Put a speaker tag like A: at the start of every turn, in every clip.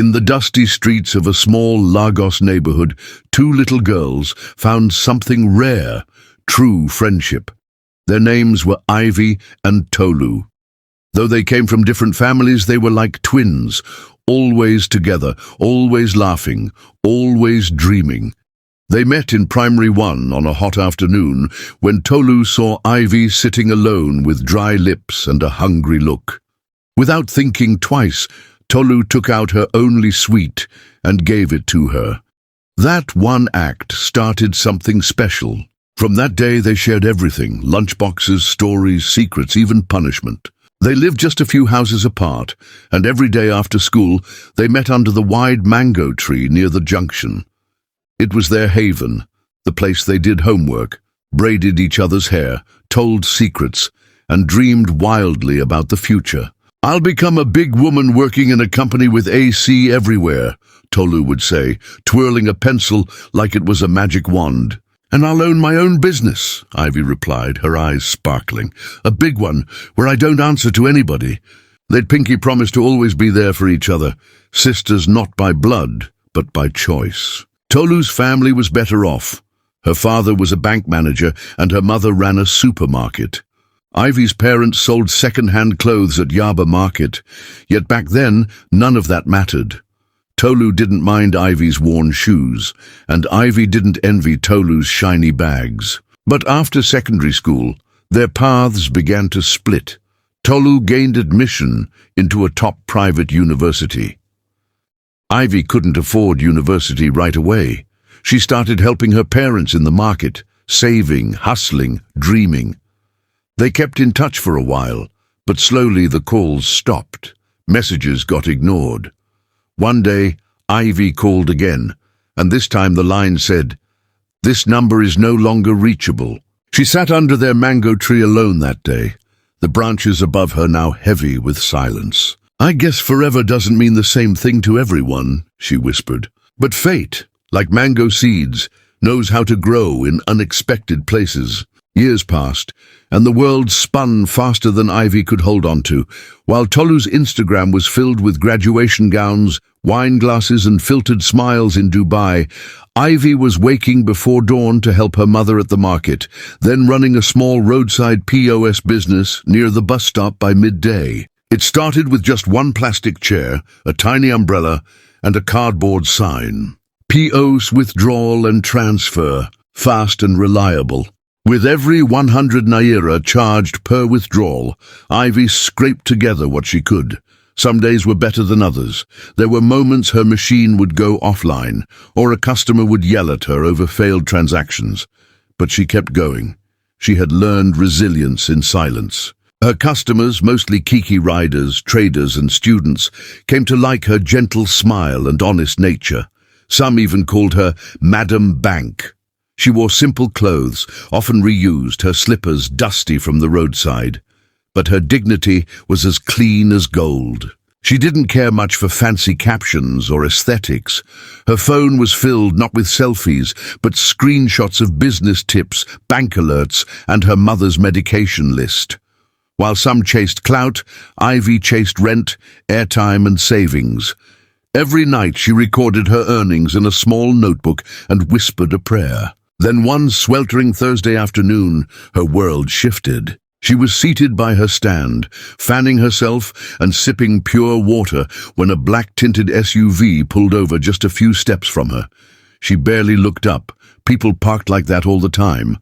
A: In the dusty streets of a small Lagos neighborhood, two little girls found something rare, true friendship. Their names were Ivy and Tolu. Though they came from different families, they were like twins, always together, always laughing, always dreaming. They met in Primary 1 on a hot afternoon when Tolu saw Ivy sitting alone with dry lips and a hungry look. Without thinking twice, Tolu took out her only sweet and gave it to her. That one act started something special. From that day they shared everything, lunchboxes, stories, secrets, even punishment. They lived just a few houses apart, and every day after school they met under the wide mango tree near the junction. It was their haven, the place they did homework, braided each other's hair, told secrets, and dreamed wildly about the future. "I'll become a big woman working in a company with AC everywhere," Tolu would say, twirling a pencil like it was a magic wand. "And I'll own my own business," Ivy replied, her eyes sparkling. "A big one, where I don't answer to anybody." They'd pinky promise to always be there for each other, sisters not by blood, but by choice. Tolu's family was better off. Her father was a bank manager and her mother ran a supermarket. Ivy's parents sold second-hand clothes at Yaba Market, yet back then none of that mattered. Tolu didn't mind Ivy's worn shoes, and Ivy didn't envy Tolu's shiny bags. But after secondary school, their paths began to split. Tolu gained admission into a top private university. Ivy couldn't afford university right away. She started helping her parents in the market, saving, hustling, dreaming. They kept in touch for a while, but slowly the calls stopped. Messages got ignored. One day, Ivy called again, and this time the line said, "This number is no longer reachable." She sat under their mango tree alone that day, the branches above her now heavy with silence. "I guess forever doesn't mean the same thing to everyone," she whispered. "But fate, like mango seeds, knows how to grow in unexpected places." Years passed, and the world spun faster than Ivy could hold on to. While Tolu's Instagram was filled with graduation gowns, wine glasses and filtered smiles in Dubai, Ivy was waking before dawn to help her mother at the market, then running a small roadside POS business near the bus stop by midday. It started with just one plastic chair, a tiny umbrella, and a cardboard sign. POS withdrawal and transfer, fast and reliable. With every 100 naira charged per withdrawal, Ivy scraped together what she could. Some days were better than others. There were moments her machine would go offline, or a customer would yell at her over failed transactions. But she kept going. She had learned resilience in silence. Her customers, mostly Kiki riders, traders and students, came to like her gentle smile and honest nature. Some even called her Madam Bank. She wore simple clothes, often reused, her slippers dusty from the roadside. But her dignity was as clean as gold. She didn't care much for fancy captions or aesthetics. Her phone was filled not with selfies, but screenshots of business tips, bank alerts, and her mother's medication list. While some chased clout, Ivy chased rent, airtime, and savings. Every night she recorded her earnings in a small notebook and whispered a prayer. Then one sweltering Thursday afternoon, her world shifted. She was seated by her stand, fanning herself and sipping pure water when a black-tinted SUV pulled over just a few steps from her. She barely looked up. People parked like that all the time.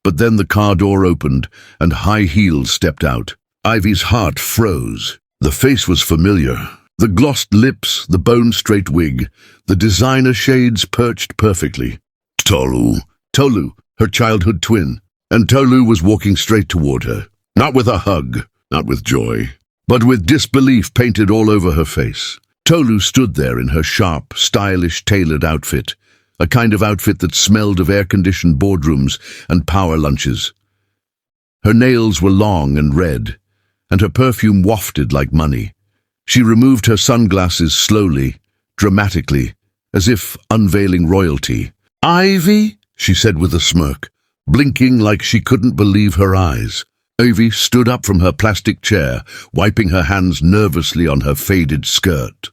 A: But then the car door opened and high heels stepped out. Ivy's heart froze. The face was familiar. The glossed lips, the bone-straight wig, the designer shades perched perfectly. Tolu, her childhood twin. And Tolu was walking straight toward her. Not with a hug, not with joy, but with disbelief painted all over her face. Tolu stood there in her sharp, stylish, tailored outfit, a kind of outfit that smelled of air-conditioned boardrooms and power lunches. Her nails were long and red, and her perfume wafted like money. She removed her sunglasses slowly, dramatically, as if unveiling royalty. "Ivy?" she said with a smirk, blinking like she couldn't believe her eyes. Ivy stood up from her plastic chair, wiping her hands nervously on her faded skirt.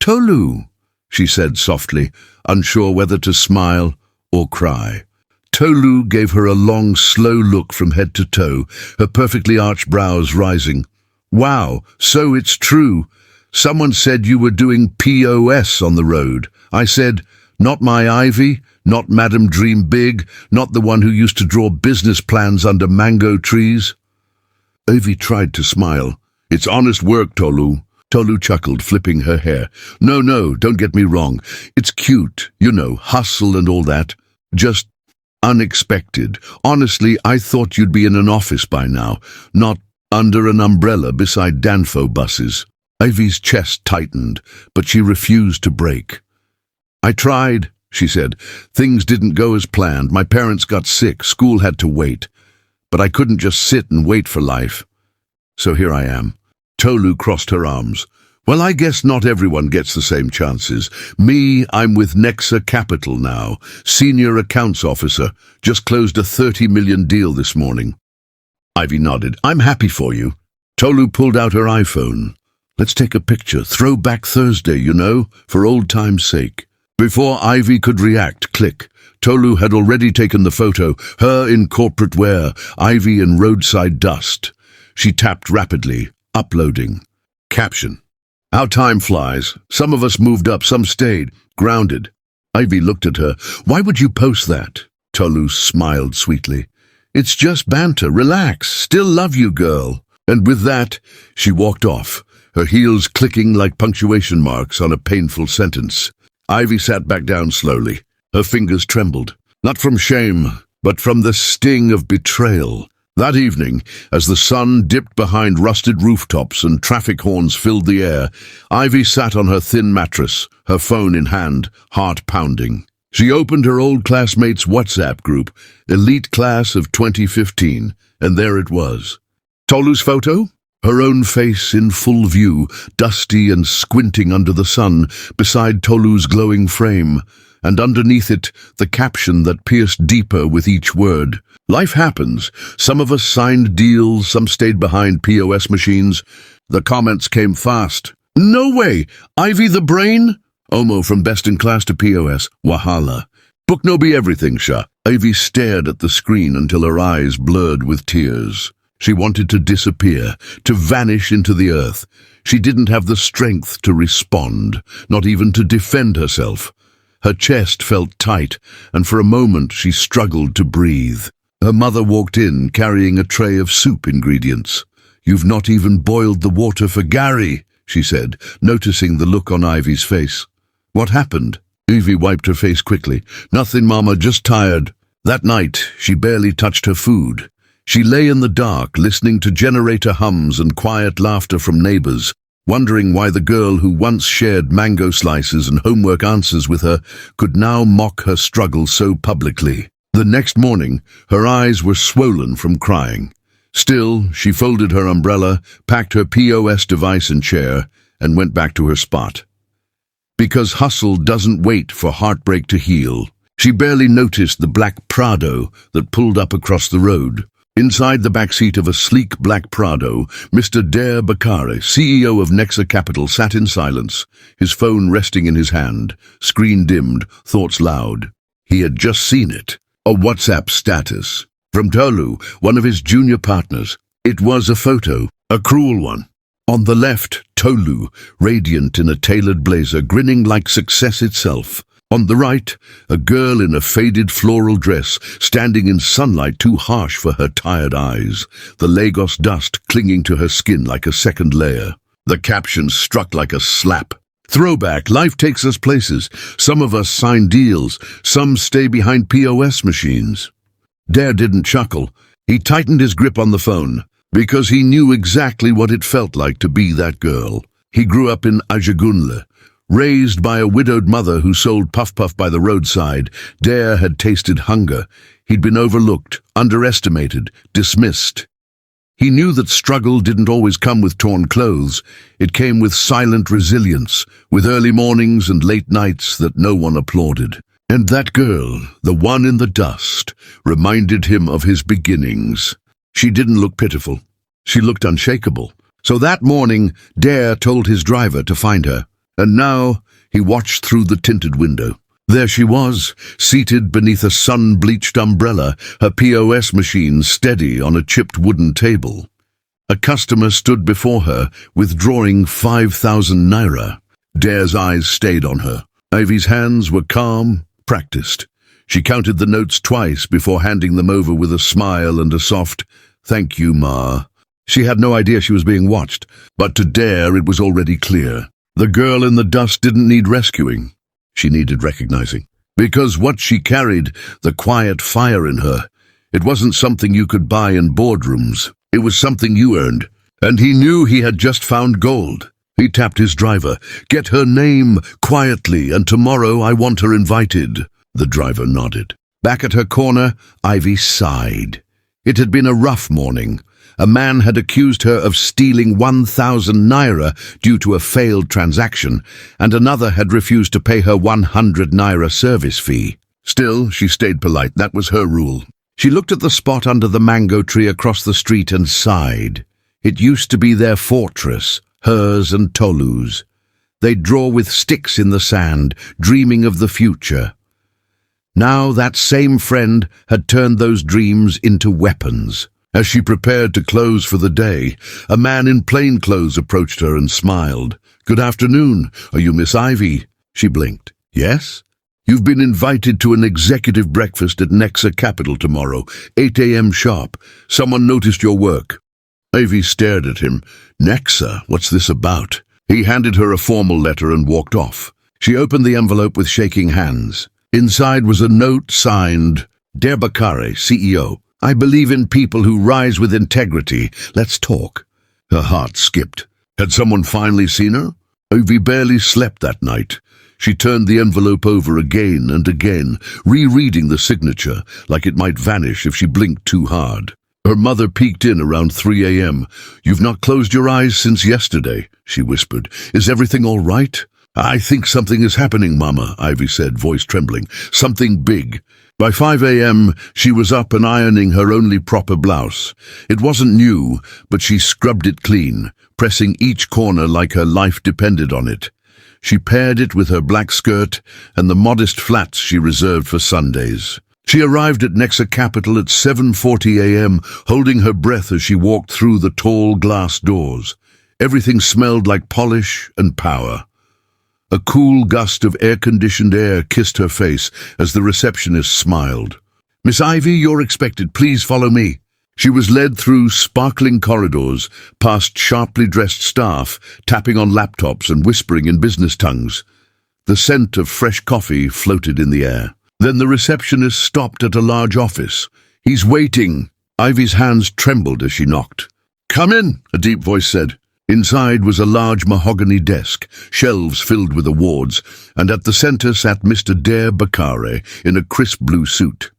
A: "Tolu," she said softly, unsure whether to smile or cry. Tolu gave her a long, slow look from head to toe, her perfectly arched brows rising. "Wow, so it's true. Someone said you were doing POS on the road. I said, not my Ivy, not Madam Dream Big, not the one who used to draw business plans under mango trees." Ivy tried to smile. "It's honest work, Tolu." Tolu chuckled, flipping her hair. No, don't get me wrong. It's cute, hustle and all that. Just unexpected. Honestly, I thought you'd be in an office by now, not under an umbrella beside Danfo buses." Ivy's chest tightened, but she refused to break. "I tried," she said. "Things didn't go as planned. My parents got sick. School had to wait. But I couldn't just sit and wait for life. So here I am." Tolu crossed her arms. "Well, I guess not everyone gets the same chances. Me, I'm with Nexa Capital now, senior accounts officer. Just closed a 30 million deal this morning." Ivy nodded. "I'm happy for you." Tolu pulled out her iPhone. "Let's take a picture. Throwback Thursday, for old time's sake." Before Ivy could react, click. Tolu had already taken the photo, her in corporate wear, Ivy in roadside dust. She tapped rapidly, uploading. Caption: "How time flies. Some of us moved up, some stayed, grounded." Ivy looked at her. "Why would you post that?" Tolu smiled sweetly. "It's just banter. Relax. Still love you, girl." And with that, she walked off, her heels clicking like punctuation marks on a painful sentence. Ivy sat back down slowly. Her fingers trembled, not from shame, but from the sting of betrayal. That evening, as the sun dipped behind rusted rooftops and traffic horns filled the air, Ivy sat on her thin mattress, her phone in hand, heart pounding. She opened her old classmates' WhatsApp group, Elite Class of 2015, and there it was. Tolu's photo? Her own face in full view, dusty and squinting under the sun, beside Tolu's glowing frame, and underneath it, the caption that pierced deeper with each word. "Life happens. Some of us signed deals, some stayed behind POS machines." The comments came fast. "No way! Ivy the brain?" "Omo from best in class to POS. Wahala. Book no be everything, Sha." Ivy stared at the screen until her eyes blurred with tears. She wanted to disappear, to vanish into the earth. She didn't have the strength to respond, not even to defend herself. Her chest felt tight, and for a moment she struggled to breathe. Her mother walked in, carrying a tray of soup ingredients. "You've not even boiled the water for Gary," she said, noticing the look on Ivy's face. "What happened?" Ivy wiped her face quickly. "Nothing, Mama, just tired." That night, she barely touched her food. She lay in the dark, listening to generator hums and quiet laughter from neighbors, wondering why the girl who once shared mango slices and homework answers with her could now mock her struggle so publicly. The next morning, her eyes were swollen from crying. Still, she folded her umbrella, packed her POS device and chair, and went back to her spot. Because hustle doesn't wait for heartbreak to heal. She barely noticed the black Prado that pulled up across the road. Inside the backseat of a sleek black Prado, Mr. Dare Bakare, CEO of Nexa Capital, sat in silence, his phone resting in his hand, screen dimmed, thoughts loud. He had just seen it. A WhatsApp status. From Tolu, one of his junior partners. It was a photo, a cruel one. On the left, Tolu, radiant in a tailored blazer, grinning like success itself. On the right, a girl in a faded floral dress, standing in sunlight too harsh for her tired eyes, the Lagos dust clinging to her skin like a second layer. The caption struck like a slap. "Throwback, life takes us places. Some of us sign deals, some stay behind POS machines." Dare didn't chuckle. He tightened his grip on the phone, because he knew exactly what it felt like to be that girl. He grew up in Ajagunle. Raised by a widowed mother who sold puff-puff by the roadside, Dare had tasted hunger. He'd been overlooked, underestimated, dismissed. He knew that struggle didn't always come with torn clothes. It came with silent resilience, with early mornings and late nights that no one applauded. And that girl, the one in the dust, reminded him of his beginnings. She didn't look pitiful. She looked unshakable. So that morning, Dare told his driver to find her. And now he watched through the tinted window. There she was, seated beneath a sun-bleached umbrella, her POS machine steady on a chipped wooden table. A customer stood before her, withdrawing 5,000 naira. Dare's eyes stayed on her. Ivy's hands were calm, practiced. She counted the notes twice before handing them over with a smile and a soft, "Thank you, Ma." She had no idea she was being watched, but to Dare it was already clear. The girl in the dust didn't need rescuing. She needed recognizing. Because what she carried, the quiet fire in her, it wasn't something you could buy in boardrooms. It was something you earned. And he knew he had just found gold. He tapped his driver. "Get her name quietly, and tomorrow I want her invited." The driver nodded. Back at her corner, Ivy sighed. It had been a rough morning. A man had accused her of stealing 1,000 naira due to a failed transaction, and another had refused to pay her 100 naira service fee. Still, she stayed polite. That was her rule. She looked at the spot under the mango tree across the street and sighed. It used to be their fortress, hers and Tolu's. They'd draw with sticks in the sand, dreaming of the future. Now that same friend had turned those dreams into weapons. As she prepared to close for the day, a man in plain clothes approached her and smiled. "Good afternoon. Are you Miss Ivy?" She blinked. "Yes?" "You've been invited to an executive breakfast at Nexa Capital tomorrow, 8 a.m. sharp. Someone noticed your work." Ivy stared at him. "Nexa, what's this about?" He handed her a formal letter and walked off. She opened the envelope with shaking hands. Inside was a note signed, "Der Bakare, CEO. I believe in people who rise with integrity. Let's talk." Her heart skipped. Had someone finally seen her? Ivy barely slept that night. She turned the envelope over again and again, rereading the signature, like it might vanish if she blinked too hard. Her mother peeked in around 3 a.m. "You've not closed your eyes since yesterday," she whispered. "Is everything all right?" "I think something is happening, Mama," Ivy said, voice trembling. "Something big." By 5 a.m., she was up and ironing her only proper blouse. It wasn't new, but she scrubbed it clean, pressing each corner like her life depended on it. She paired it with her black skirt and the modest flats she reserved for Sundays. She arrived at Nexa Capital at 7:40 a.m., holding her breath as she walked through the tall glass doors. Everything smelled like polish and power. A cool gust of air-conditioned air kissed her face as the receptionist smiled. "Miss Ivy, you're expected. Please follow me." She was led through sparkling corridors, past sharply dressed staff, tapping on laptops and whispering in business tongues. The scent of fresh coffee floated in the air. Then the receptionist stopped at a large office. "He's waiting." Ivy's hands trembled as she knocked. "Come in," a deep voice said. Inside was a large mahogany desk, shelves filled with awards, and at the center sat Mr. Dare Bakare in a crisp blue suit.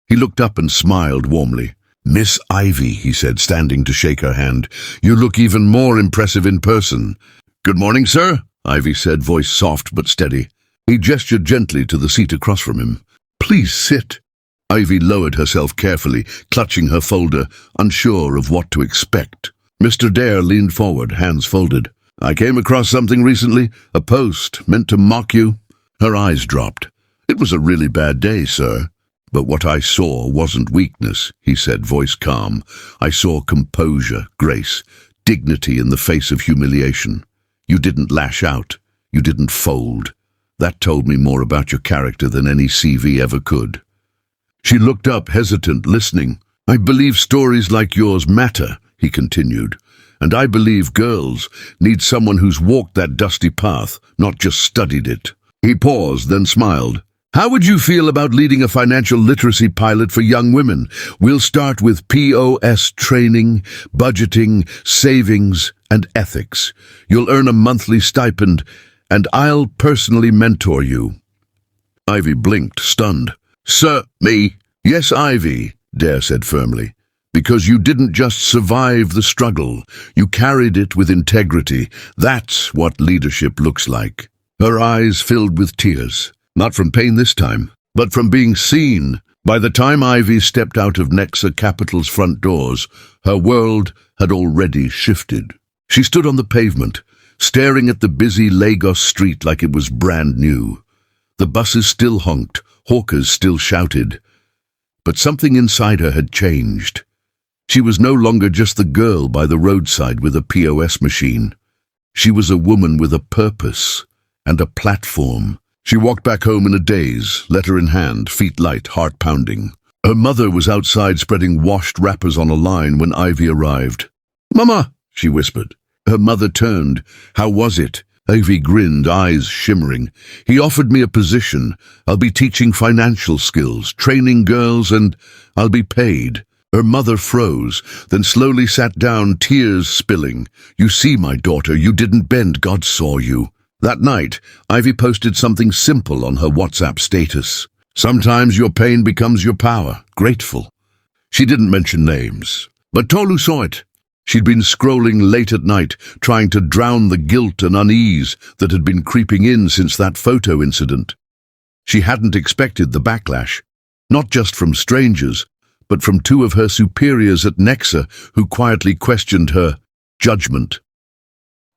A: He looked up and smiled warmly. "Miss Ivy," he said, standing to shake her hand. "You look even more impressive in person." "Good morning, sir," Ivy said, voice soft but steady. He gestured gently to the seat across from him. "Please sit." Ivy lowered herself carefully, clutching her folder, unsure of what to expect. Mr. Dare leaned forward, hands folded. "I came across something recently, a post meant to mock you." Her eyes dropped. "It was a really bad day, sir. But what I saw wasn't weakness," he said, voice calm. "I saw composure, grace, dignity in the face of humiliation. You didn't lash out. You didn't fold. That told me more about your character than any CV ever could." She looked up, hesitant, listening. "I believe stories like yours matter," he continued, "and I believe girls need someone who's walked that dusty path, not just studied it." He paused, then smiled. "How would you feel about leading a financial literacy pilot for young women? We'll start with POS training, budgeting, savings, and ethics. You'll earn a monthly stipend, and I'll personally mentor you." Ivy blinked, stunned. "Sir, me?" "Yes, Ivy," Dare said firmly. "Because you didn't just survive the struggle, you carried it with integrity. That's what leadership looks like." Her eyes filled with tears, not from pain this time, but from being seen. By the time Ivy stepped out of Nexa Capital's front doors, her world had already shifted. She stood on the pavement, staring at the busy Lagos street like it was brand new. The buses still honked, hawkers still shouted. But something inside her had changed. She was no longer just the girl by the roadside with a POS machine. She was a woman with a purpose and a platform. She walked back home in a daze, letter in hand, feet light, heart pounding. Her mother was outside spreading washed wrappers on a line when Ivy arrived. "Mama," she whispered. Her mother turned. "How was it?" Ivy grinned, eyes shimmering. "He offered me a position. I'll be teaching financial skills, training girls, and I'll be paid." Her mother froze, then slowly sat down, tears spilling. "You see, my daughter, you didn't bend, God saw you." That night, Ivy posted something simple on her WhatsApp status. "Sometimes your pain becomes your power. Grateful." She didn't mention names, but Tolu saw it. She'd been scrolling late at night, trying to drown the guilt and unease that had been creeping in since that photo incident. She hadn't expected the backlash, not just from strangers, but from two of her superiors at Nexa who quietly questioned her judgment.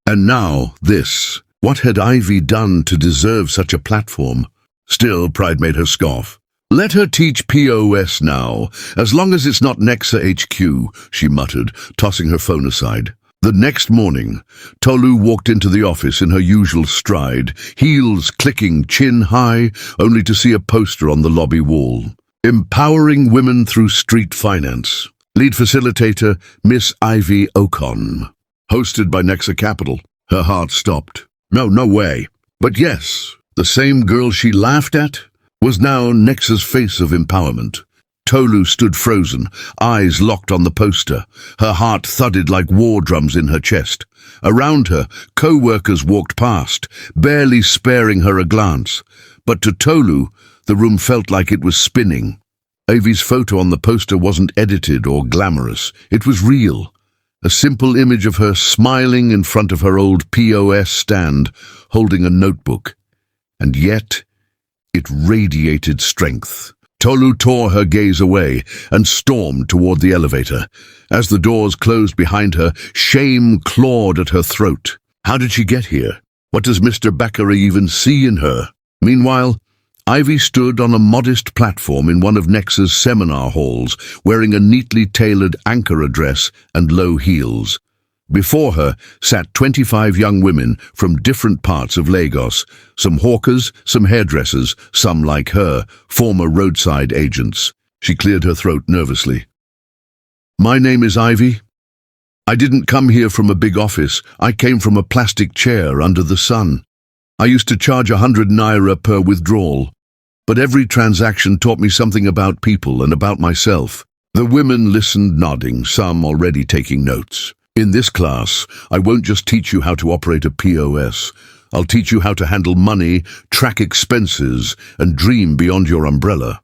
A: And now this. What had Ivy done to deserve such a platform? Still, pride made her scoff. "Let her teach POS now, as long as it's not Nexa HQ, she muttered, tossing her phone aside. The next morning, Tolu walked into the office in her usual stride, heels clicking, chin high, only to see a poster on the lobby wall. Empowering Women Through Street Finance. Lead facilitator, Miss Ivy Ocon. Hosted by Nexa Capital. Her heart stopped. No way. But yes, the same girl she laughed at was now Nexa's face of empowerment. Tolu stood frozen, eyes locked on the poster. Her heart thudded like war drums in her chest. Around her, co-workers walked past, barely sparing her a glance. But to Tolu, the room felt like it was spinning. Ivy's photo on the poster wasn't edited or glamorous. It was real. A simple image of her smiling in front of her old POS stand, holding a notebook. And yet, it radiated strength. Tolu tore her gaze away and stormed toward the elevator. As the doors closed behind her, shame clawed at her throat. How did she get here? What does Mr. Bakary even see in her? Meanwhile, Ivy stood on a modest platform in one of Nexa's seminar halls, wearing a neatly tailored Ankara dress and low heels. Before her sat 25 young women from different parts of Lagos, some hawkers, some hairdressers, some like her, former roadside agents. She cleared her throat nervously. "My name is Ivy. I didn't come here from a big office. I came from a plastic chair under the sun. I used to charge 100 naira per withdrawal. But every transaction taught me something about people and about myself." The women listened, nodding, some already taking notes. "In this class, I won't just teach you how to operate a POS. I'll teach you how to handle money, track expenses, and dream beyond your umbrella."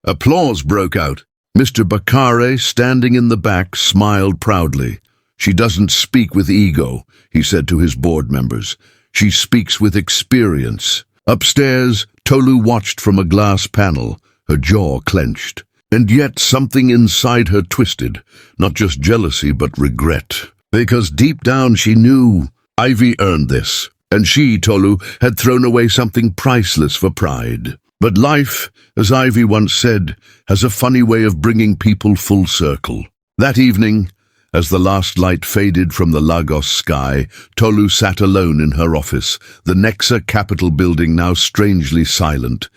A: Applause broke out. Mr. Bakare, standing in the back, smiled proudly. "She doesn't speak with ego," he said to his board members. "She speaks with experience." Upstairs, Tolu watched from a glass panel, her jaw clenched. And yet something inside her twisted, not just jealousy but regret. Because deep down she knew Ivy earned this, and she, Tolu, had thrown away something priceless for pride. But life, as Ivy once said, has a funny way of bringing people full circle. That evening, as the last light faded from the Lagos sky, Tolu sat alone in her office, the Nexa Capital building now strangely silent.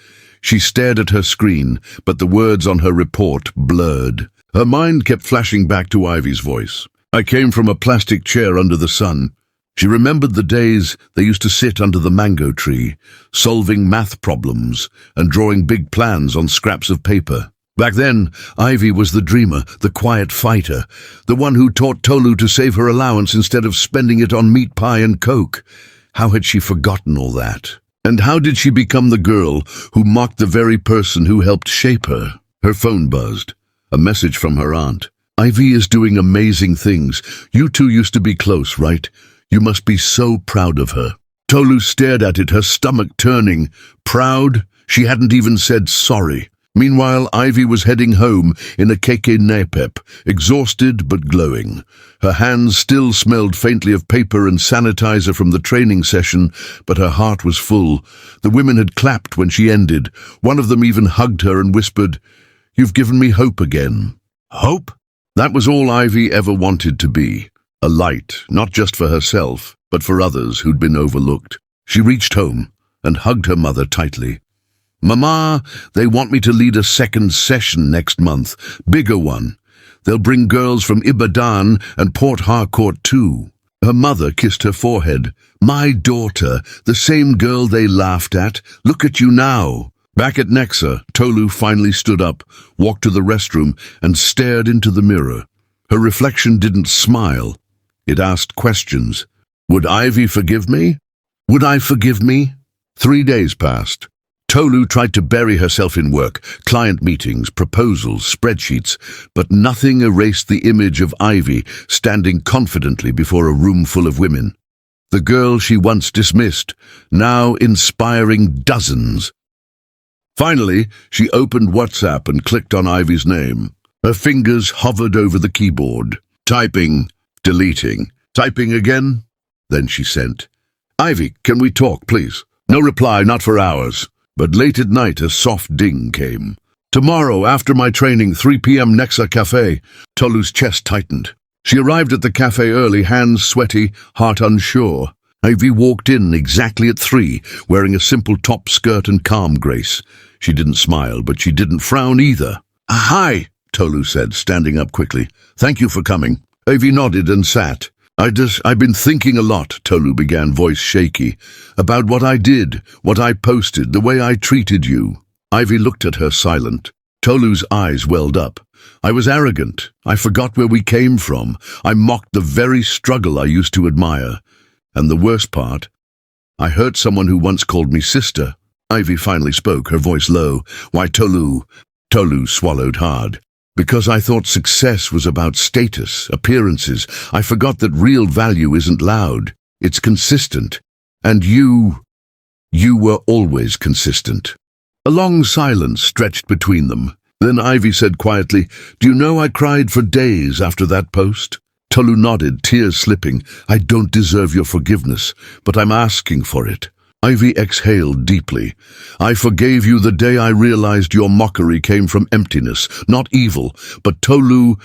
A: She stared at her screen, but the words on her report blurred. Her mind kept flashing back to Ivy's voice. "I came from a plastic chair under the sun." She remembered the days they used to sit under the mango tree, solving math problems and drawing big plans on scraps of paper. Back then, Ivy was the dreamer, the quiet fighter, the one who taught Tolu to save her allowance instead of spending it on meat pie and coke. How had she forgotten all that? And how did she become the girl who mocked the very person who helped shape her? Her phone buzzed. A message from her aunt. "Ivy is doing amazing things. You two used to be close, right? You must be so proud of her." Tolu stared at it, her stomach turning. Proud? She hadn't even said sorry. Meanwhile, Ivy was heading home in a keke nepep, exhausted but glowing. Her hands still smelled faintly of paper and sanitizer from the training session, but her heart was full. The women had clapped when she ended. One of them even hugged her and whispered, "You've given me hope again." Hope? That was all Ivy ever wanted to be. A light, not just for herself, but for others who'd been overlooked. She reached home and hugged her mother tightly. "Mama, they want me to lead a second session next month, bigger one. They'll bring girls from Ibadan and Port Harcourt too." Her mother kissed her forehead. "My daughter, the same girl they laughed at. Look at you now." Back at Nexa, Tolu finally stood up, walked to the restroom, and stared into the mirror. Her reflection didn't smile. It asked questions. Would Ivy forgive me? Would I forgive me? 3 days passed. Tolu tried to bury herself in work, client meetings, proposals, spreadsheets, but nothing erased the image of Ivy standing confidently before a room full of women. The girl she once dismissed, now inspiring dozens. Finally, she opened WhatsApp and clicked on Ivy's name. Her fingers hovered over the keyboard. Typing, deleting, typing again. Then she sent, "Ivy, can we talk, please?" No reply, not for hours. But late at night, a soft ding came. "Tomorrow, after my training, 3 p.m. Nexa Cafe." Tolu's chest tightened. She arrived at the cafe early, hands sweaty, heart unsure. Ivy walked in exactly at 3, wearing a simple top skirt and calm grace. She didn't smile, but she didn't frown either. "Hi," Tolu said, standing up quickly. "Thank you for coming." Ivy nodded and sat. I've been thinking a lot," Tolu began, voice shaky, "about what I did, what I posted, the way I treated you." Ivy looked at her silent. Tolu's eyes welled up. "I was arrogant. I forgot where we came from. I mocked the very struggle I used to admire. And the worst part, I hurt someone who once called me sister." Ivy finally spoke, her voice low. "Why, Tolu?" Tolu swallowed hard. "Because I thought success was about status, appearances. I forgot that real value isn't loud. It's consistent. And you were always consistent." A long silence stretched between them. Then Ivy said quietly, "Do you know I cried for days after that post?" Tolu nodded, tears slipping. "I don't deserve your forgiveness, but I'm asking for it." Ivy exhaled deeply. "I forgave you the day I realized your mockery came from emptiness, not evil. But Tolu,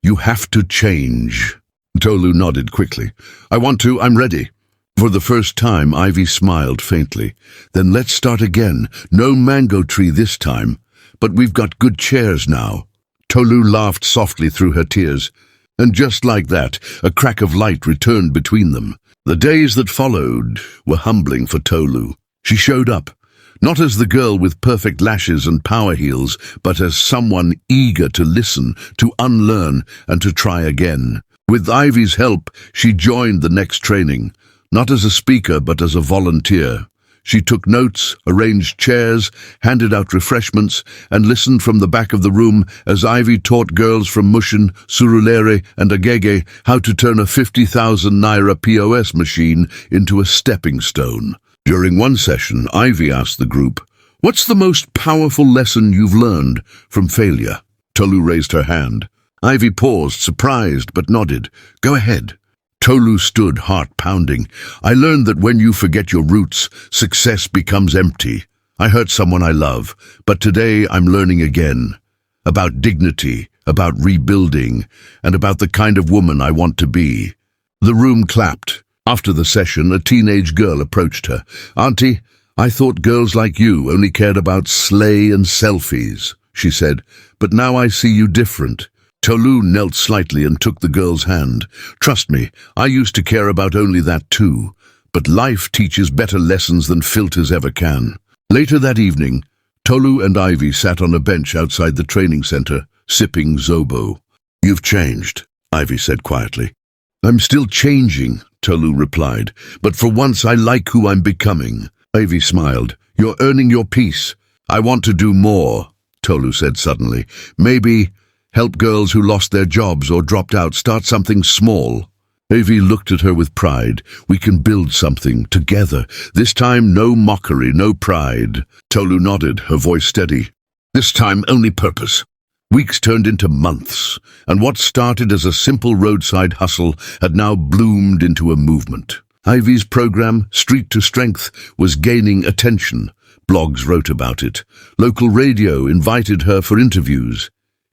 A: you have to change." Tolu nodded quickly. I'm ready." For the first time, Ivy smiled faintly. "Then let's start again. No mango tree this time. But we've got good chairs now." Tolu laughed softly through her tears. And just like that, a crack of light returned between them. The days that followed were humbling for Tolu. She showed up, not as the girl with perfect lashes and power heels, but as someone eager to listen, to unlearn, and to try again. With Ivy's help, she joined the next training, not as a speaker but as a volunteer. She took notes, arranged chairs, handed out refreshments, and listened from the back of the room as Ivy taught girls from Mushin, Surulere, and Agege how to turn a 50,000 naira POS machine into a stepping stone. During one session, Ivy asked the group, "What's the most powerful lesson you've learned from failure?" Tolu raised her hand. Ivy paused, surprised, but nodded. "Go ahead." Tolu stood, heart pounding. "I learned that when you forget your roots, success becomes empty. I hurt someone I love, but today I'm learning again. About dignity, about rebuilding, and about the kind of woman I want to be." The room clapped. After the session, a teenage girl approached her. "Auntie, I thought girls like you only cared about slay and selfies," she said, "but now I see you different." Tolu knelt slightly and took the girl's hand. "Trust me, I used to care about only that too. But life teaches better lessons than filters ever can." Later that evening, Tolu and Ivy sat on a bench outside the training center, sipping Zobo. "You've changed," Ivy said quietly. "I'm still changing," Tolu replied, "but for once I like who I'm becoming." Ivy smiled. "You're earning your peace." "I want to do more," Tolu said suddenly. "Maybe help girls who lost their jobs or dropped out start something small." Ivy looked at her with pride. "We can build something together. This time no mockery, no pride." Tolu nodded, her voice steady. This time only purpose. Weeks turned into months, and what started as a simple roadside hustle had now bloomed into a movement. Ivy's program, Street to Strength, was gaining attention. Blogs wrote about it. Local radio invited her for interviews.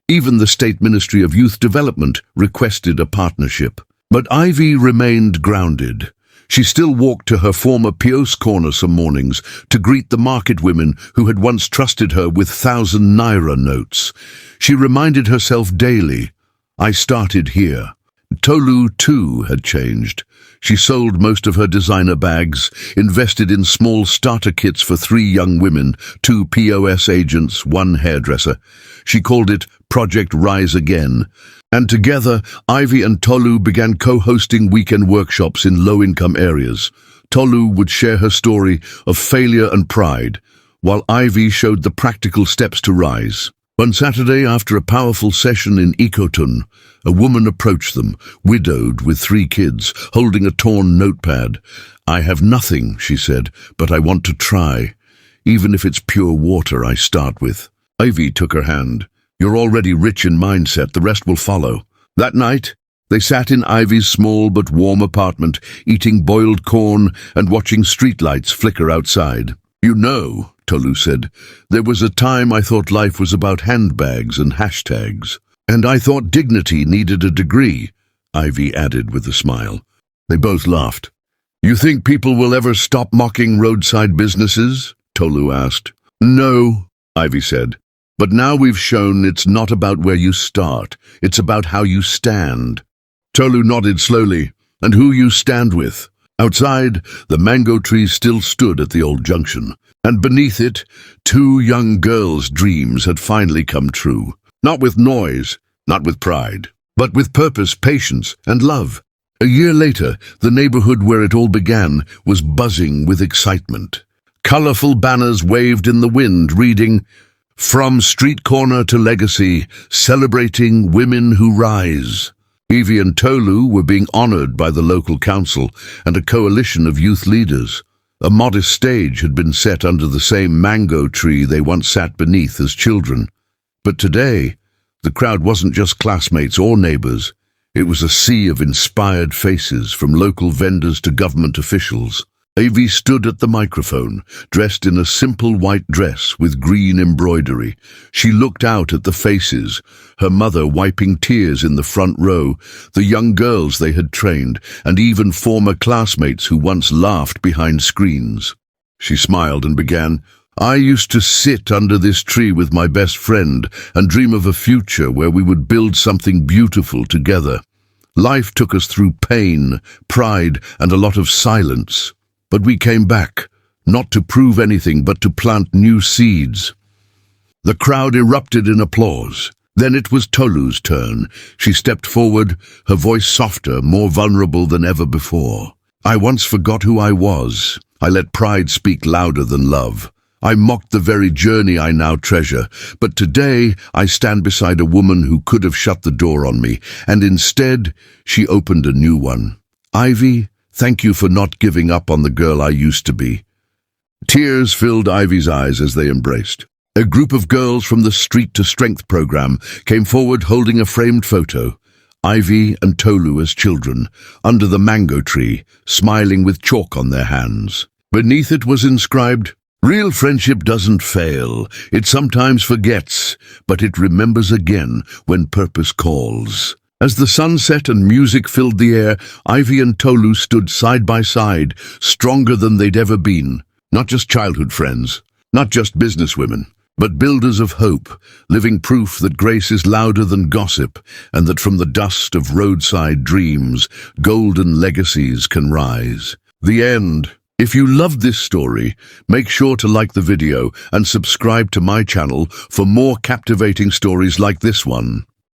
A: Even the State Ministry of Youth Development requested a partnership. But Ivy remained grounded. She still walked to her former POS corner some mornings to greet the market women who had once trusted her with 1,000 naira notes. She reminded herself daily, "I started here." Tolu, too, had changed. She sold most of her designer bags, invested in small starter kits for 3 young women, 2 POS agents, 1 hairdresser. She called it Project Rise Again. And together, Ivy and Tolu began co-hosting weekend workshops in low-income areas. Tolu would share her story of failure and pride, while Ivy showed the practical steps to rise. One Saturday, after a powerful session in Ikotun, a woman approached them, widowed with 3 kids, holding a torn notepad. "I have nothing," she said, "but I want to try. Even if it's pure water I start with." Ivy took her hand. "You're already rich in mindset, the rest will follow." That night, they sat in Ivy's small but warm apartment, eating boiled corn and watching streetlights flicker outside. "You know," Tolu said, "there was a time I thought life was about handbags and hashtags. And I thought dignity needed a degree," Ivy added with a smile. They both laughed. "You think people will ever stop mocking roadside businesses?" Tolu asked. "No," Ivy said. "But now we've shown it's not about where you start, it's about how you stand." Tolu nodded slowly. "And who you stand with?" Outside, the mango tree still stood at the old junction, and beneath it, 2 young girls' dreams had finally come true. Not with noise, not with pride, but with purpose, patience, and love. A year later, the neighborhood where it all began was buzzing with excitement. Colorful banners waved in the wind, reading, "From Street Corner to Legacy, Celebrating Women Who Rise." Evie and Tolu were being honored by the local council and a coalition of youth leaders. A modest stage had been set under the same mango tree they once sat beneath as children. But today, the crowd wasn't just classmates or neighbors. It was a sea of inspired faces, from local vendors to government officials. Evie stood at the microphone, dressed in a simple white dress with green embroidery. She looked out at the faces, her mother wiping tears in the front row, the young girls they had trained, and even former classmates who once laughed behind screens. She smiled and began, "I used to sit under this tree with my best friend and dream of a future where we would build something beautiful together. Life took us through pain, pride, and a lot of silence. But we came back, not to prove anything, but to plant new seeds." The crowd erupted in applause. Then it was Tolu's turn. She stepped forward, her voice softer, more vulnerable than ever before. "I once forgot who I was. I let pride speak louder than love. I mocked the very journey I now treasure. But today I stand beside a woman who could have shut the door on me, and instead she opened a new one. Ivy, thank you for not giving up on the girl I used to be." Tears filled Ivy's eyes as they embraced. A group of girls from the Street to Strength program came forward holding a framed photo. Ivy and Tolu as children, under the mango tree, smiling with chalk on their hands. Beneath it was inscribed, "Real friendship doesn't fail. It sometimes forgets, but it remembers again when purpose calls." As the sun set and music filled the air, Ivy and Tolu stood side by side, stronger than they'd ever been. Not just childhood friends, not just businesswomen, but builders of hope, living proof that grace is louder than gossip, and that from the dust of roadside dreams, golden legacies can rise. The end. If you loved this story, make sure to like the video and subscribe to my channel for more captivating stories like this one.